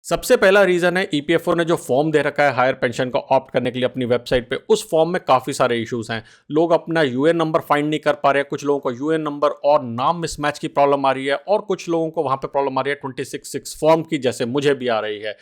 सबसे पहला रीज़न है ईपीएफओ ने जो फॉर्म दे रखा है हायर पेंशन को ऑप्ट करने के लिए अपनी वेबसाइट पे, उस फॉर्म में काफ़ी सारे इश्यूज़ हैं। लोग अपना यूएन नंबर फाइंड नहीं कर पा रहे हैं, कुछ लोगों को यूएन नंबर और नाम मिसमैच की प्रॉब्लम आ रही है और कुछ लोगों को वहाँ पे प्रॉब्लम आ रही है 26 फॉर्म की, जैसे मुझे भी आ रही है।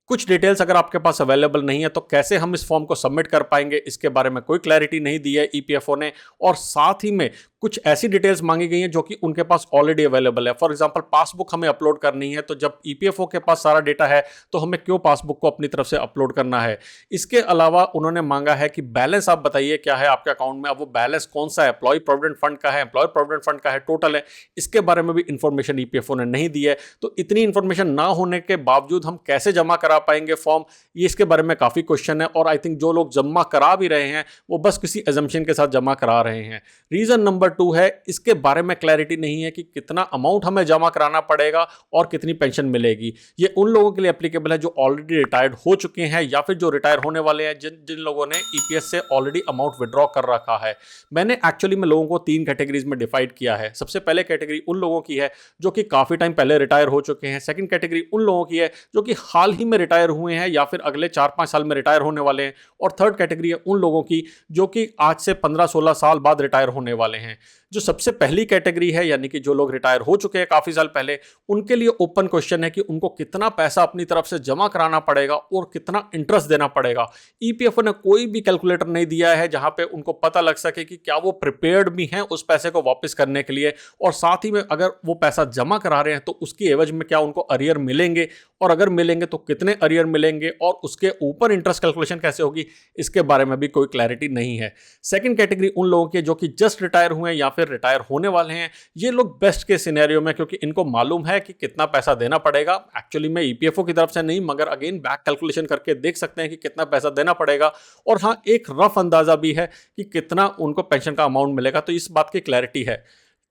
कुछ डिटेल्स अगर आपके पास अवेलेबल नहीं है तो कैसे हम इस फॉर्म को सबमिट कर पाएंगे, इसके बारे में कोई क्लैरिटी नहीं दी है ईपीएफओ ने। और साथ ही में कुछ ऐसी डिटेल्स मांगी गई हैं जो कि उनके पास ऑलरेडी अवेलेबल है। फॉर एग्जांपल पासबुक हमें अपलोड करनी है, तो जब ईपीएफओ के पास सारा डेटा है तो हमें क्यों पासबुक को अपनी तरफ से अपलोड करना है। इसके अलावा उन्होंने मांगा है कि बैलेंस आप बताइए क्या है आपके अकाउंट में। अब वो बैलेंस कौन सा है, एम्प्लॉय प्रोविडेंट फंड का है, एम्प्लॉय प्रोविडेंट फंड का है, टोटल है, इसके बारे में भी इंफॉर्मेशन ईपीएफओ ने नहीं दी है। तो इतनी इंफॉर्मेशन ना होने के बावजूद हम कैसे जमा करा पाएंगे फॉर्म, ये इसके बारे में काफ़ी क्वेश्चन है। और आई थिंक जो लोग जमा करा भी रहे हैं वो बस किसी एजम्पशन के साथ जमा करा रहे हैं। रीज़न नंबर 2 है, इसके बारे में क्लैरिटी नहीं है कि कितना अमाउंट हमें जमा कराना पड़ेगा और कितनी पेंशन मिलेगी। ये उन लोगों के लिए एप्लीकेबल है जो ऑलरेडी रिटायर्ड हो चुके हैं या फिर जो रिटायर होने वाले हैं, जिन जिन लोगों ने ईपीएस से ऑलरेडी अमाउंट विड्रॉ कर रखा है। मैंने एक्चुअली में लोगों को 3 कैटेगरीज में डिवाइड किया है। सबसे पहले कैटेगरी उन लोगों की है जो कि काफ़ी टाइम पहले रिटायर हो चुके हैं। सेकंड कैटेगरी उन लोगों की है जो कि हाल ही में रिटायर हुए हैं या फिर अगले 4-5 साल में रिटायर होने वाले हैं। और थर्ड कैटेगरी है उन लोगों की जो कि आज से 15-16 साल बाद रिटायर होने वाले हैं। जो सबसे पहली कैटेगरी है, यानी कि जो लोग रिटायर हो चुके हैं काफ़ी साल पहले, उनके लिए ओपन क्वेश्चन है कि उनको कितना पैसा अपनी तरफ से जमा कराना पड़ेगा और कितना इंटरेस्ट देना पड़ेगा। ईपीएफओ ने कोई भी कैलकुलेटर नहीं दिया है जहां पे उनको पता लग सके कि क्या वो प्रिपेयर्ड भी हैं उस पैसे को वापस करने के लिए, और साथ ही में अगर वो पैसा जमा करा रहे हैं तो उसकी एवज में क्या उनको अरियर मिलेंगे, और अगर मिलेंगे तो कितने अरियर मिलेंगे, और उसके ऊपर इंटरेस्ट कैलकुलेशन कैसे होगी, इसके बारे में भी कोई क्लैरिटी नहीं है। सेकंड कैटेगरी उन लोगों की जो कि जस्ट रिटायर हुए हैं या फिर रिटायर होने वाले हैं। ये लोग बेस्ट के सिनेरियो में, क्योंकि इनको मालूम है कि कितना पैसा देना पड़ेगा, एक्चुअली में ईपीएफओ की तरफ से नहीं मगर अगेन बैक कैलकुलेशन करके देख सकते हैं कि कितना पैसा देना पड़ेगा, और हाँ एक रफ अंदाजा भी है कि कितना उनको पेंशन का अमाउंट मिलेगा, तो इस बात की क्लैरिटी है।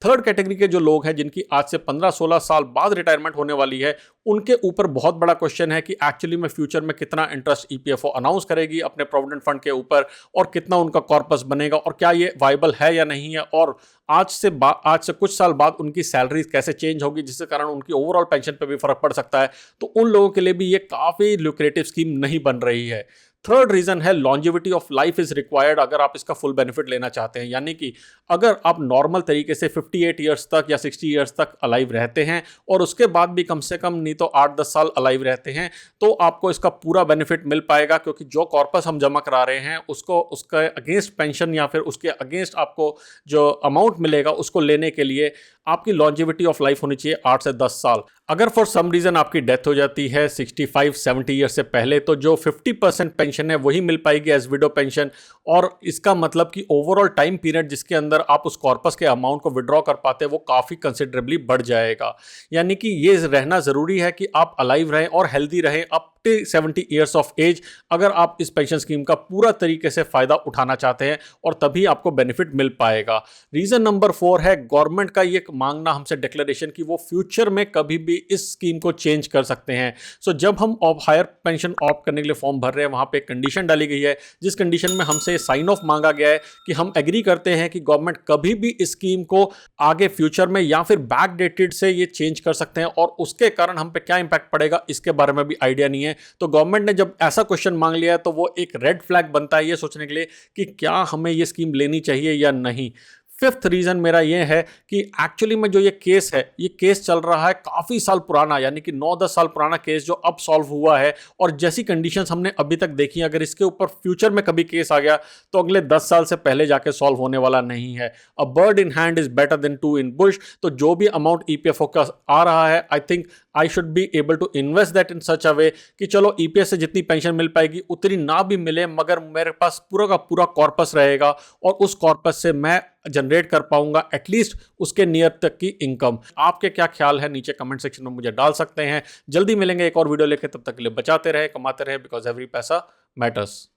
थर्ड कैटेगरी के जो लोग हैं जिनकी आज से 15-16 साल बाद रिटायरमेंट होने वाली है, उनके ऊपर बहुत बड़ा क्वेश्चन है कि एक्चुअली में फ्यूचर में कितना इंटरेस्ट ईपीएफओ अनाउंस करेगी अपने प्रोविडेंट फंड के ऊपर, और कितना उनका कॉर्पस बनेगा, और क्या ये वाइबल है या नहीं है, और आज से कुछ साल बाद उनकी सैलरी कैसे चेंज होगी जिसके कारण उनकी ओवरऑल पेंशन पे भी फर्क पड़ सकता है। तो उन लोगों के लिए भी ये काफ़ी ल्यूक्रेटिव स्कीम नहीं बन रही है। थर्ड रीजन है longevity of life is required, अगर आप इसका फुल बेनिफिट लेना चाहते हैं। यानी कि अगर आप नॉर्मल तरीके से 58 ईयर्स तक या 60 ईयर्स तक अलाइव रहते हैं और उसके बाद भी कम से कम नहीं तो 8-10 साल अलाइव रहते हैं, तो आपको इसका पूरा बेनिफिट मिल पाएगा, क्योंकि जो कॉर्पस हम जमा करा रहे हैं उसको उसके अगेंस्ट पेंशन या फिर उसके अगेंस्ट आपको जो अमाउंट मिलेगा उसको लेने के लिए आपकी लॉन्जिविटी ऑफ लाइफ होनी चाहिए 8 से 10 साल। अगर फॉर सम रीज़न आपकी डेथ हो जाती है 65-70 ईयर से पहले, तो जो 50% पेंशन है वही मिल पाएगी एज विडो पेंशन। और इसका मतलब कि ओवरऑल टाइम पीरियड जिसके अंदर आप उस कॉर्पस के अमाउंट को विड्रॉ कर पाते हैं वो काफ़ी कंसिडरेबली बढ़ जाएगा। यानी कि ये रहना ज़रूरी है कि आप अलाइव रहें और हेल्दी रहें up to 70 years of age, अगर आप इस पेंशन स्कीम का पूरा तरीके से फ़ायदा उठाना चाहते हैं, और तभी आपको बेनिफिट मिल पाएगा। रीज़न नंबर 4 है गवर्नमेंट का ये मांगना हमसे डिक्लेरेशन कि वो फ्यूचर में कभी भी इस स्कीम को चेंज कर सकते हैं। सो जब हम हायर पेंशन ऑप्ट करने के लिए फॉर्म भर रहे हैं, वहाँ पे एक कंडीशन डाली गई है जिस कंडीशन में हमसे साइन ऑफ मांगा गया है कि हम एग्री करते हैं कि गवर्नमेंट कभी भी इस स्कीम को आगे फ्यूचर में या फिर बैक डेटेड से ये चेंज कर सकते हैं, और उसके कारण हम पे क्या इंपैक्ट पड़ेगा इसके बारे में भी आइडिया नहीं है। तो गवर्नमेंट ने जब ऐसा क्वेश्चन मांग लिया है तो वो एक रेड फ्लैग बनता है ये सोचने के लिए कि क्या हमें ये स्कीम लेनी चाहिए या नहीं। फिफ्थ रीज़न मेरा ये है कि एक्चुअली में जो ये केस है, ये केस चल रहा है काफ़ी साल पुराना, यानी कि 9-10 साल पुराना केस जो अब सॉल्व हुआ है, और जैसी कंडीशंस हमने अभी तक देखी, अगर इसके ऊपर फ्यूचर में कभी केस आ गया तो अगले 10 साल से पहले जाके सॉल्व होने वाला नहीं है। A bird in hand is better than two in bush. तो जो भी अमाउंट ईपीएफओ का आ रहा है, I think I should be able to invest that in such a way कि चलो ईपीएस से जितनी पेंशन मिल पाएगी उतनी ना भी मिले, मगर मेरे पास पूरा का पूरा कॉर्पस रहेगा, और उस कॉर्पस से मैं जनरेट कर पाऊंगा एटलीस्ट उसके नियर तक की इनकम। आपके क्या ख्याल है नीचे कमेंट सेक्शन में मुझे डाल सकते हैं। जल्दी मिलेंगे एक और वीडियो लेके, तब तक के लिए बचाते रहे, कमाते रहे, बिकॉज एवरी पैसा मैटर्स।